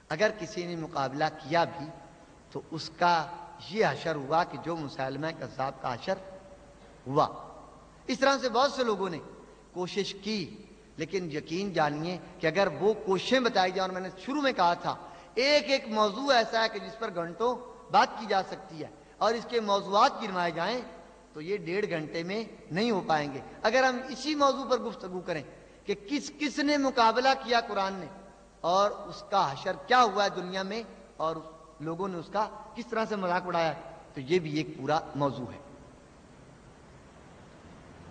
اگر کسی نے مقابلہ کیا بھی تو اس کا یہ حشر ہوا کہ جو مسلمہ کذاب کا حشر ہوا۔ اس طرح سے بہت سے لوگوں نے کوشش کی، لیکن یقین جانیے کہ اگر وہ کوششیں بتائی جائیں، اور میں نے شروع میں کہا تھا ایک ایک موضوع ایسا ہے کہ جس پر گھنٹوں بات کی جا سکتی ہے، اور اس کے موضوعات گنوائے جائیں تو یہ 1.5 گھنٹے میں نہیں ہو پائیں گے۔ اگر ہم اسی موضوع پر گفتگو کریں کہ کس کس نے مقابلہ کیا قرآن نے، اور اس کا حشر کیا ہوا ہے دنیا میں، اور لوگوں نے اس کا کس طرح سے مذاق اڑایا، تو یہ بھی ایک پورا موضوع ہے۔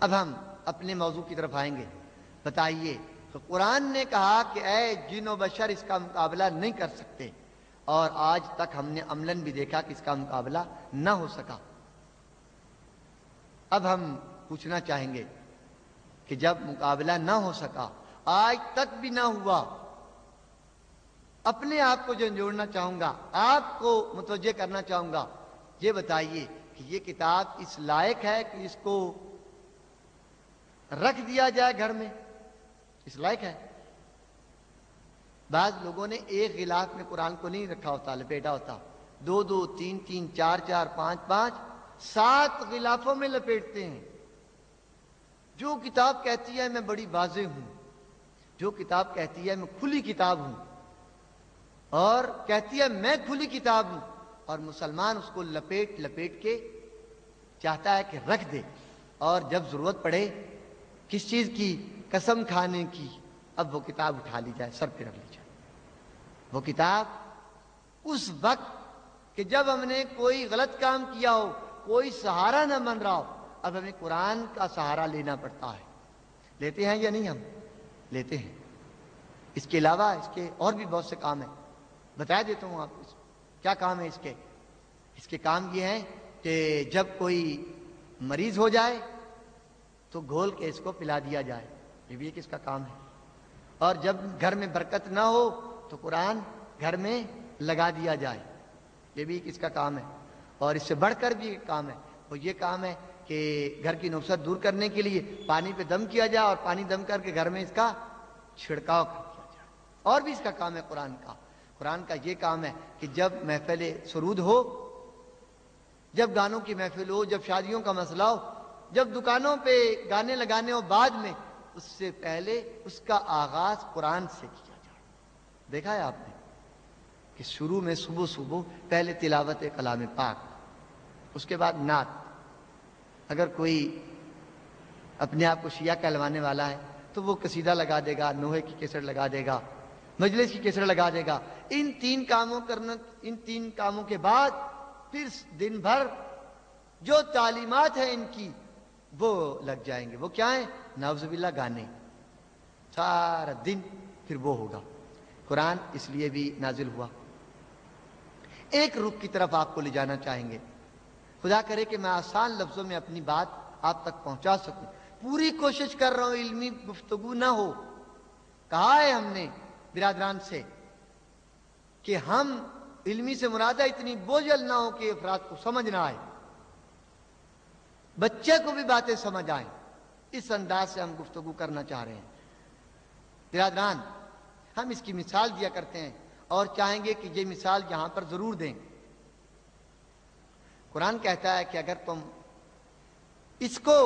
اب ہم اپنے موضوع کی طرف آئیں گے۔ بتائیے کہ قرآن نے کہا کہ اے جن و بشر اس کا مقابلہ نہیں کر سکتے، اور آج تک ہم نے عملاً بھی دیکھا کہ اس کا مقابلہ نہ ہو سکا۔ اب ہم پوچھنا چاہیں گے کہ جب مقابلہ نہ ہو سکا، آج تک بھی نہ ہوا، اپنے آپ کو جھنجھوڑنا چاہوں گا، آپ کو متوجہ کرنا چاہوں گا، یہ بتائیے کہ یہ کتاب اس لائق ہے کہ اس کو رکھ دیا جائے گھر میں؟ اس لائق ہے؟ بعض لوگوں نے ایک غلاف میں قرآن کو نہیں رکھا ہوتا، لپیٹا ہوتا، 2 2 3 3 4 4 5 5 7 غلافوں میں لپیٹتے ہیں۔ جو کتاب کہتی ہے میں بڑی واضح ہوں، جو کتاب کہتی ہے میں کھلی کتاب ہوں، اور کہتی ہے میں کھلی کتاب ہوں، اور مسلمان اس کو لپیٹ لپیٹ کے چاہتا ہے کہ رکھ دے، اور جب ضرورت پڑے کس چیز کی؟ قسم کھانے کی، اب وہ کتاب اٹھا لی جائے، سر پہ رکھ لی جائے۔ وہ کتاب اس وقت کہ جب ہم نے کوئی غلط کام کیا ہو، کوئی سہارا نہ بن رہا ہو، اب ہمیں قرآن کا سہارا لینا پڑتا ہے۔ لیتے ہیں یا نہیں؟ ہم لیتے ہیں۔ اس کے علاوہ اس کے اور بھی بہت سے کام ہیں، بتا دیتا ہوں آپ کو کیا کام ہے اس کے۔ اس کے کام یہ ہیں کہ جب کوئی مریض ہو جائے تو گھول کے اس کو پلا دیا جائے، یہ بھی ایک اس کا کام ہے۔ اور جب گھر میں برکت نہ ہو تو قرآن گھر میں لگا دیا جائے، یہ بھی ایک اس کا کام ہے۔ اور اس سے بڑھ کر بھی ایک کام ہے، وہ یہ کام ہے کہ گھر کی نفست دور کرنے کے لیے پانی پہ دم کیا جائے، اور پانی دم کر کے گھر میں اس کا چھڑکاؤ کر دیا جائے۔ اور بھی اس کا کام ہے قرآن کا۔ قرآن کا یہ کام ہے کہ جب محفل سرود ہو، جب گانوں کی محفل ہو، جب شادیوں کا مسئلہ ہو، جب دکانوں پہ گانے لگانے ہو، بعد میں اس سے پہلے اس کا آغاز قرآن سے کیا جائے۔ دیکھا ہے آپ نے کہ شروع میں صبح صبح پہلے تلاوت کلام پاک، اس کے بعد نعت۔ اگر کوئی اپنے آپ کو شیعہ کہلوانے والا ہے تو وہ قصیدہ لگا دے گا، نوحے کی کیسٹ لگا دے گا، مجلس کی کیسٹ لگا دے گا۔ ان تین کاموں کے بعد پھر دن بھر جو تعلیمات ہیں ان کی وہ لگ جائیں گے۔ وہ کیا ہیں؟ نعوذ باللہ گانے، سارا دن پھر وہ ہوگا۔ قرآن اس لیے بھی نازل ہوا۔ ایک رخ کی طرف آپ کو لے جانا چاہیں گے، خدا کرے کہ میں آسان لفظوں میں اپنی بات آپ تک پہنچا سکوں، پوری کوشش کر رہا ہوں علمی گفتگو نہ ہو۔ کہا ہے ہم نے برادران سے کہ ہم علمی سے مرادہ اتنی بوجھل نہ ہو کہ افراد کو سمجھ نہ آئے، بچے کو بھی باتیں سمجھ آئیں، اس انداز سے ہم گفتگو کرنا چاہ رہے ہیں۔ برادران، ہم اس کی مثال دیا کرتے ہیں اور چاہیں گے کہ یہ مثال یہاں پر ضرور دیں۔ قرآن کہتا ہے کہ اگر تم اس کو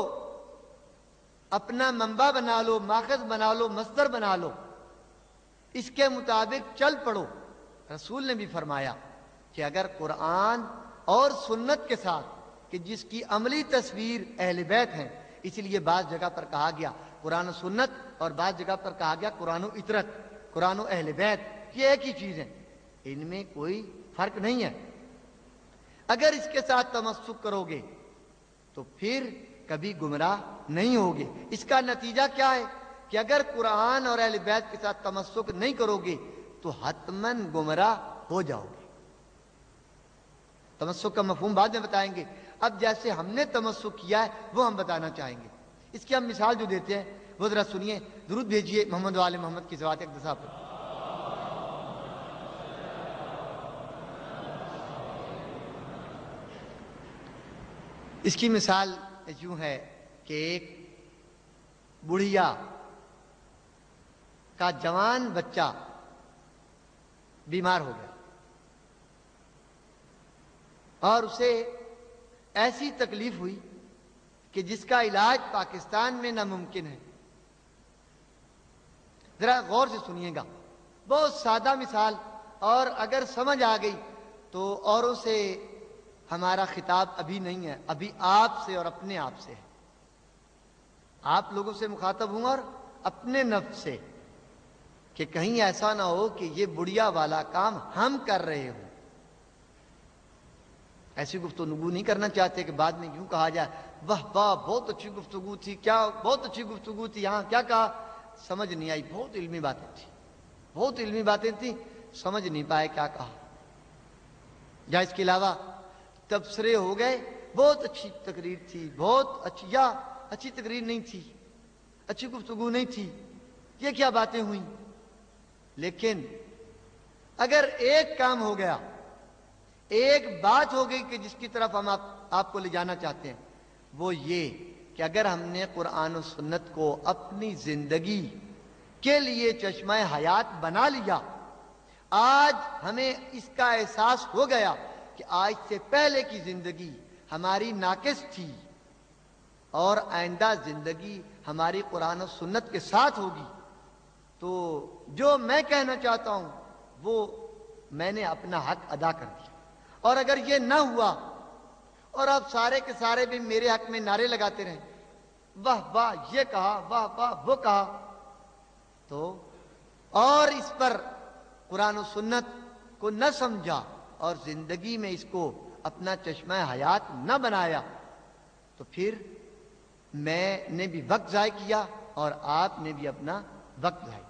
اپنا منبع بنا لو، ماخذ بنا لو، مصدر بنا لو، اس کے مطابق چل پڑو۔ رسول نے بھی فرمایا کہ اگر قرآن اور سنت کے ساتھ کہ جس کی عملی تصویر اہل بیت ہیں، اسی لیے بعض جگہ پر کہا گیا قرآن و سنت، اور بعض جگہ پر کہا گیا قرآن و اطرت، قرآن و اہل بیت، یہ ایک ہی چیز ہے، ان میں کوئی فرق نہیں ہے۔ اگر اس کے ساتھ تمسک کرو گے تو پھر کبھی گمراہ نہیں ہوگے۔ اس کا نتیجہ کیا ہے کہ اگر قرآن اور اہل بیت کے ساتھ تمسک نہیں کرو گے تو حتماً گمراہ ہو جاؤ گے۔ تمسک کا مفہوم بعد میں بتائیں گے، اب جیسے ہم نے تمسک کیا ہے وہ ہم بتانا چاہیں گے۔ اس کی ہم مثال جو دیتے ہیں وہ ذرا سنیے، درود بھیجیے محمد و آل محمد کی ذوات اقدساء پر۔ اس کی مثال یوں ہے کہ ایک بڑھیا کا جوان بچہ بیمار ہو گیا اور اسے ایسی تکلیف ہوئی کہ جس کا علاج پاکستان میں ناممکن ہے. ذرا غور سے سنیے گا، بہت سادہ مثال، اور اگر سمجھ آ گئی تو اوروں سے ہمارا خطاب ابھی نہیں ہے، ابھی آپ سے اور اپنے آپ سے ہے. آپ لوگوں سے مخاطب ہوں اور اپنے نفس سے، کہ کہیں ایسا نہ ہو کہ یہ بڑھیا والا کام ہم کر رہے ہوں. ایسی گفتگو نہیں کرنا چاہتے کہ بعد میں یوں کہا جائے واہ واہ بہت اچھی گفتگو تھی، کیا بہت اچھی گفتگو تھی، یہاں کیا کہا سمجھ نہیں آئی، بہت علمی باتیں تھیں، بہت علمی باتیں تھیں، سمجھ نہیں پائے کیا کہا. یا اس کے علاوہ تبصرے ہو گئے، بہت اچھی تقریر تھی، بہت اچھی، یا اچھی تقریر نہیں تھی، اچھی گفتگو نہیں تھی، یہ کیا باتیں ہوئیں. لیکن اگر ایک کام ہو گیا، ایک بات ہو گئی کہ جس کی طرف ہم آپ کو لے جانا چاہتے ہیں، وہ یہ کہ اگر ہم نے قرآن و سنت کو اپنی زندگی کے لیے چشمہ حیات بنا لیا، آج ہمیں اس کا احساس ہو گیا کہ آج سے پہلے کی زندگی ہماری ناقص تھی اور آئندہ زندگی ہماری قرآن و سنت کے ساتھ ہوگی، تو جو میں کہنا چاہتا ہوں وہ میں نے اپنا حق ادا کر دیا. اور اگر یہ نہ ہوا اور آپ سارے کے سارے بھی میرے حق میں نعرے لگاتے رہیں، واہ واہ یہ کہا، واہ واہ وہ کہا، تو اور اس پر قرآن و سنت کو نہ سمجھا اور زندگی میں اس کو اپنا چشمہ حیات نہ بنایا، تو پھر میں نے بھی وقت ضائع کیا اور آپ نے بھی اپنا وقت ضائع کیا.